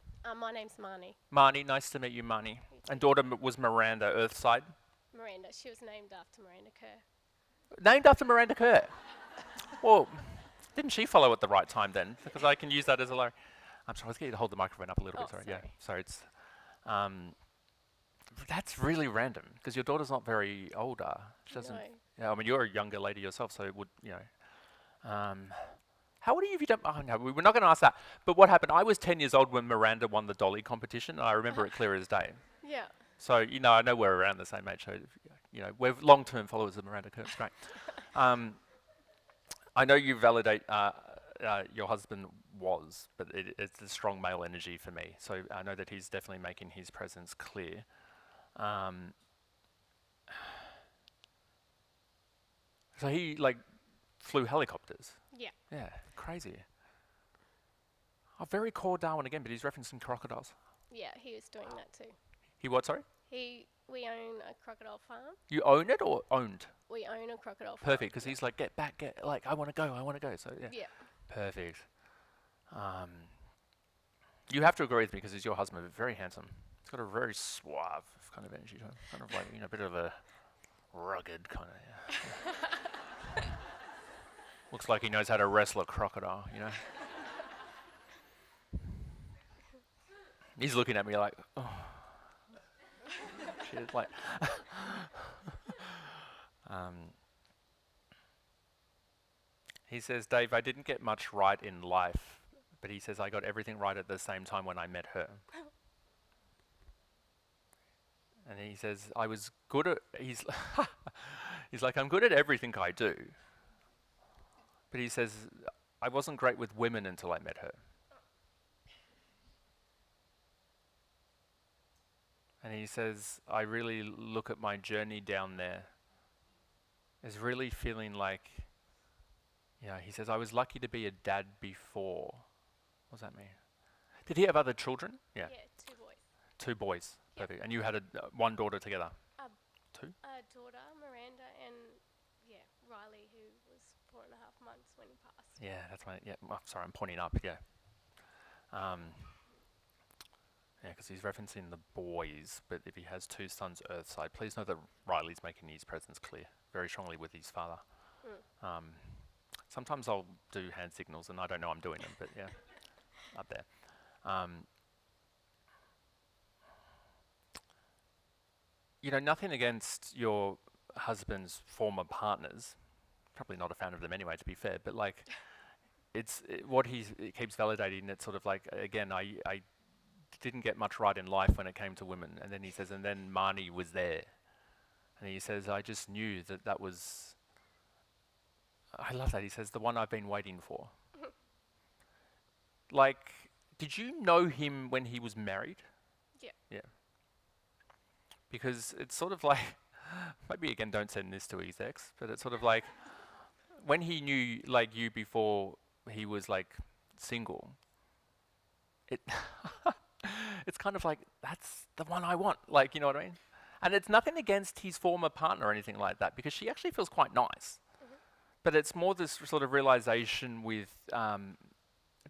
S6: My name's Marnie.
S2: Marnie, nice to meet you, Marnie. And daughter was Miranda, Earthside.
S6: Miranda. She was named after Miranda Kerr.
S2: Named after Miranda Kerr. Well, didn't she follow at the right time then? Because I can use that as a I'm sorry, let's get you to hold the microphone up a little bit. Sorry. Yeah, sorry. It's that's really random because your daughter's not very older. She doesn't.
S6: No.
S2: Yeah, I mean you're a younger lady yourself, so it would how old are you if you don't? Oh no, we're not going to ask that. But what happened? I was 10 years old when Miranda won the Dolly competition. And I remember it clear as day.
S6: Yeah.
S2: So I know we're around the same age. So we're long-term followers of Miranda Kerr. It's great. I know you validate your husband was, but it's a strong male energy for me. So I know that he's definitely making his presence clear. So he flew helicopters.
S6: Yeah.
S2: Yeah, crazy. Oh, very core Darwin again, but he's referencing crocodiles.
S6: Yeah, he was doing that too.
S2: He what, sorry?
S6: We own a crocodile farm.
S2: You own it or owned?
S6: We own a crocodile farm.
S2: Perfect, because he's like, get back, I want to go. So yeah.
S6: Yeah.
S2: Perfect. You have to agree with me because he's your husband, but very handsome. He's got a very suave kind of energy to him. Kind of like, a bit of a rugged kind of, yeah. Looks like he knows how to wrestle a crocodile, He's looking at me like, oh. Shit, like. He says, Dave, I didn't get much right in life, but he says I got everything right at the same time when I met her. And he says, I was good at, he's like, I'm good at everything I do. But he says, I wasn't great with women until I met her. And he says, I really look at my journey down there as really feeling like, he says, I was lucky to be a dad before. What does that mean? Did he have other children? Yeah.
S6: Yeah, 2 boys.
S2: 2 boys.
S6: Yep.
S2: Perfect. And you had one daughter together? 2?
S6: A daughter, Miranda, and Riley, who was 4.5 months when he passed.
S2: Yeah, that's right. Yeah, sorry, I'm pointing up. Yeah. Because he's referencing the boys, but if he has 2 sons Earthside, please know that Riley's making his presence clear very strongly with his father. Sometimes I'll do hand signals and I don't know I'm doing them, but yeah, up there. Nothing against your husband's former partners. Probably not a fan of them anyway, to be fair, but it's what he keeps validating. It's sort of like, again, I didn't get much right in life when it came to women. And then he says, and then Marnie was there. And he says, I just knew that was, I love that. He says, the one I've been waiting for. Did you know him when he was married?
S6: Yeah.
S2: Yeah. Because it's sort of like, maybe again, don't send this to his ex, but it's sort of like, when he knew you before he was single, it's kind of like, that's the one I want. You know what I mean? And it's nothing against his former partner or anything like that, because she actually feels quite nice. But it's more this sort of realization with, don't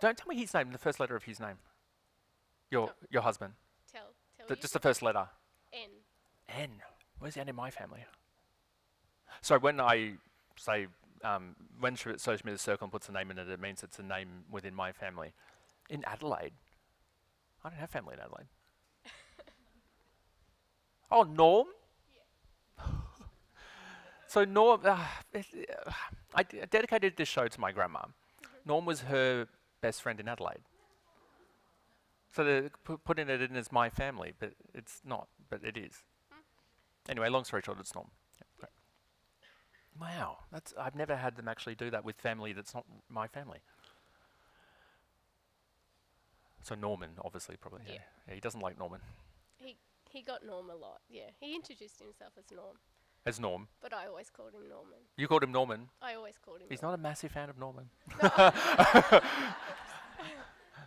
S2: tell me his name, the first letter of his name. Your husband.
S6: Tell
S2: Just the first letter.
S6: N.
S2: N. Where's the N in my family? So when I say, when social media circle puts a name in it, it means it's a name within my family. In Adelaide. I don't have family in Adelaide. Oh, Norm? So Norm, I dedicated this show to my grandma. Norm was her best friend in Adelaide. So they're putting it in as my family, but it's not, but it is. Anyway, long story short, it's Norm. Yep, great. Wow, I've never had them actually do that with family that's not my family. So Norman, obviously, probably.
S6: Yeah.
S2: Yeah, he doesn't like Norman.
S6: He got Norm a lot, yeah. He introduced himself as Norm,
S2: As Norm.
S6: but I always called him Norman.
S2: You called him Norman.
S6: I always called him
S2: He's
S6: Norman.
S2: not a massive fan of Norman.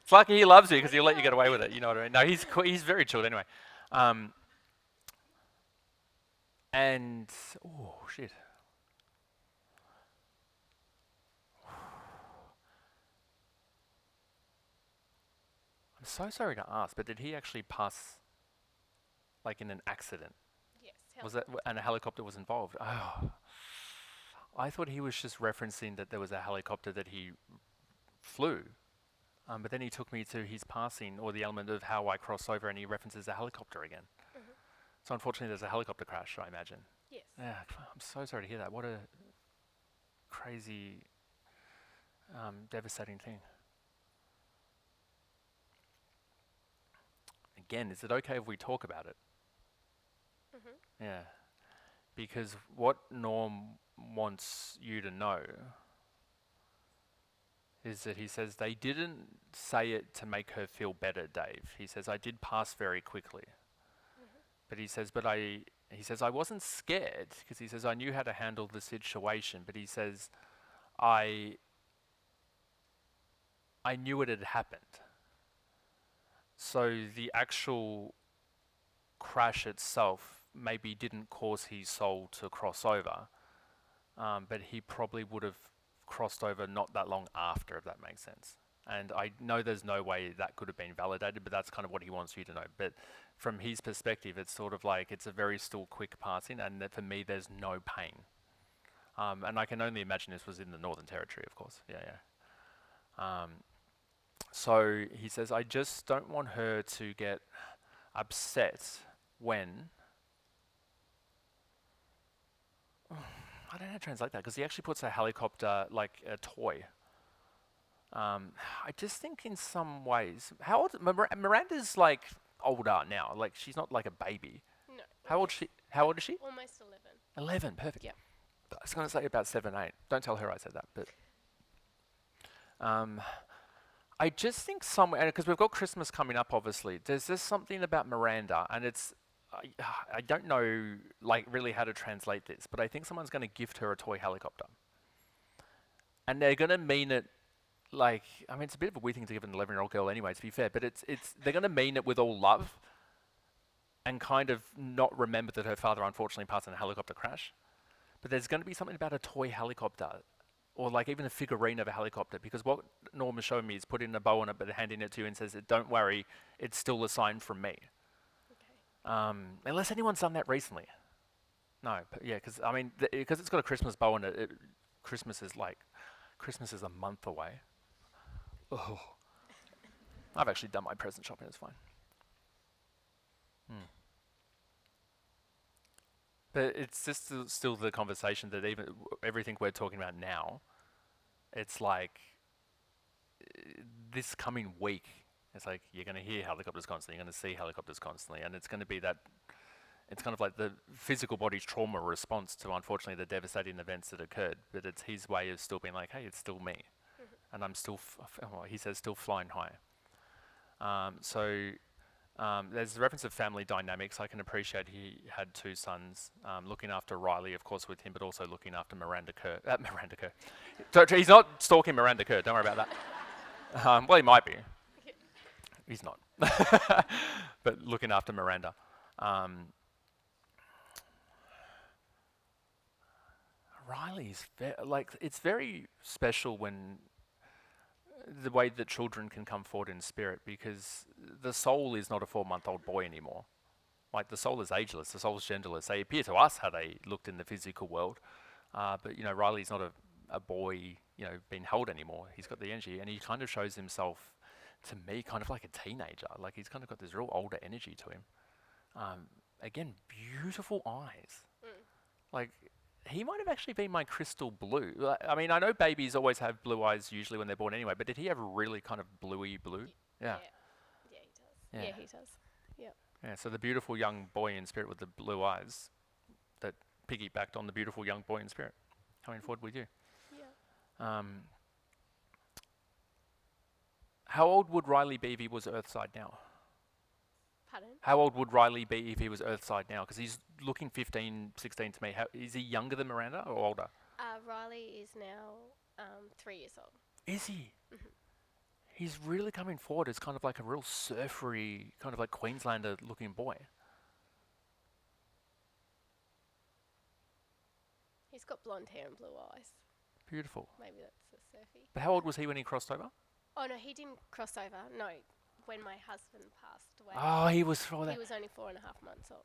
S2: It's lucky he loves you because he'll let you get away with it. You know what I mean? No, he's very chilled anyway. And oh shit. I'm so sorry to ask, but did he actually pass, like in an accident?
S6: Yes.
S2: Was that and a helicopter was involved? Oh, I thought he was just referencing that there was a helicopter that he flew. But then he took me to his passing, or the element of how I cross over, and he references a helicopter again. So unfortunately, there's a helicopter crash, I imagine.
S6: Yes.
S2: Yeah, I'm so sorry to hear that. What a crazy, devastating thing. Again, is it okay if we talk about it? Yeah. Because what Norm wants you to know is that he says they didn't say it to make her feel better, Dave. He says, I did pass very quickly. But he says, I wasn't scared, because he says, I knew how to handle the situation. But he says, I knew it had happened. So the actual crash itself maybe didn't cause his soul to cross over, but he probably would have crossed over not that long after, if that makes sense. And I know there's no way that could have been validated, but that's kind of what he wants you to know. But from his perspective, it's sort of like it's a very still quick passing, and that for me, there's no pain. And I can only imagine this was in the Northern Territory, of course. Yeah. So he says, I just don't want her to get upset when... I don't know how to translate that, because he actually puts a helicopter like a toy. I just think in some ways, how old Miranda's like older now, like she's not like a baby.
S6: No.
S2: How old is she?
S6: Almost 11.
S2: 11, perfect.
S6: Yep.
S2: I was going to say about 7, 8. Don't tell her I said that, but I just think somewhere, because we've got Christmas coming up, obviously. There's just something about Miranda, and it's I don't know like really how to translate this, but I think someone's going to gift her a toy helicopter, and they're going to mean it. Like, I mean, it's a bit of a weird thing to give an 11-year-old girl anyway, to be fair, but they're going to mean it with all love and kind of not remember that her father unfortunately passed in a helicopter crash. But there's going to be something about a toy helicopter, or like even a figurine of a helicopter, because what Norm is showing me is putting a bow on it but handing it to you and says, don't worry, it's still a sign from me.
S6: Okay.
S2: Unless anyone's done that recently. No, but yeah, because I mean, because it's got a Christmas bow on it, Christmas is a month away. Oh, I've actually done my present shopping. It's fine. But it's just still the conversation that even everything we're talking about now, it's like this coming week, it's like you're going to hear helicopters constantly, you're going to see helicopters constantly, and it's going to be that. It's kind of like the physical body's trauma response to, unfortunately, the devastating events that occurred. But it's his way of still being like, hey, it's still me. And I'm still, he says, still flying high. There's the reference of family dynamics. I can appreciate he had 2 sons, looking after Riley, of course, with him, but also looking after Miranda Kerr. He's not stalking Miranda Kerr, don't worry about that. Well, he might be. He's not. But looking after Miranda. Riley's it's very special when the way that children can come forward in spirit, because the soul is not a 4-month-old boy anymore. Like, the soul is ageless, the soul is genderless. They appear to us how they looked in the physical world, but Riley's not a boy, being held anymore. He's got the energy, and he kind of shows himself to me kind of like a teenager. Like, he's kind of got this real older energy to him. Again, beautiful eyes. Like, he might have actually been my crystal blue. I mean, I know babies always have blue eyes usually when they're born anyway, but did he have really kind of bluey blue? Yeah.
S6: Yeah, he does. Yeah, he does. Yep.
S2: Yeah, so the beautiful young boy in spirit with the blue eyes that piggybacked on the beautiful young boy in spirit coming forward with you.
S6: Yeah.
S2: How old would Riley be if he was Earthside now?
S6: Pardon?
S2: How old would Riley be if he was Earthside now? Because he's looking 15, 16 to me. Is he younger than Miranda or older?
S6: Riley is now 3 years old.
S2: Is he? He's really coming forward as kind of like a real surfery, kind of like Queenslander looking boy.
S6: He's got blonde hair and blue eyes.
S2: Beautiful.
S6: Maybe that's a surfy.
S2: But how old was he when he crossed over?
S6: Oh, no, he didn't cross over. No, when my husband passed away.
S2: Oh, he was for that.
S6: He was only 4.5 months old.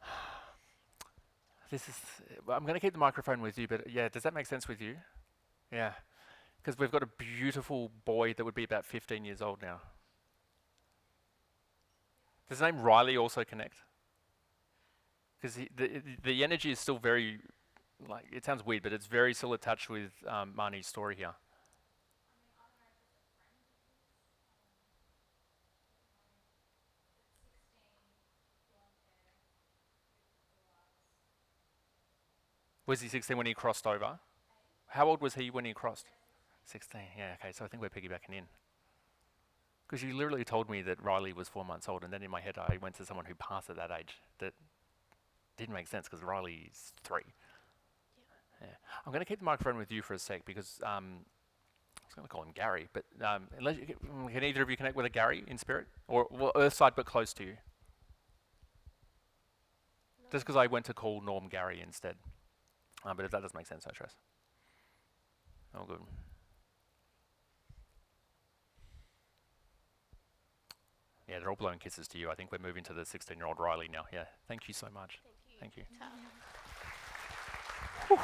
S2: I'm going to keep the microphone with you, but yeah, does that make sense with you? Yeah. Because we've got a beautiful boy that would be about 15 years old now. Does the name Riley also connect? Because the energy is still very, it sounds weird, but it's very still attached with Marnie's story here. Was he 16 when he crossed over? How old was he when he crossed? 16, yeah, okay, so I think we're piggybacking in. Because you literally told me that Riley was 4 months old, and then in my head I went to someone who passed at that age. That didn't make sense, because Riley's 3. Yeah. I'm going to keep the microphone with you for a sec, because I was going to call him Gary, but unless can either of you connect with a Gary in spirit? Or Earthside but close to you?
S6: No.
S2: Just because I went to call Norm Gary instead. But if that doesn't make sense, no stress. All good. Yeah, they're all blowing kisses to you. I think we're moving to the 16-year-old Riley now. Yeah, thank you so much.
S6: Thank you.
S2: Thank you.
S6: Ta.
S2: Whew.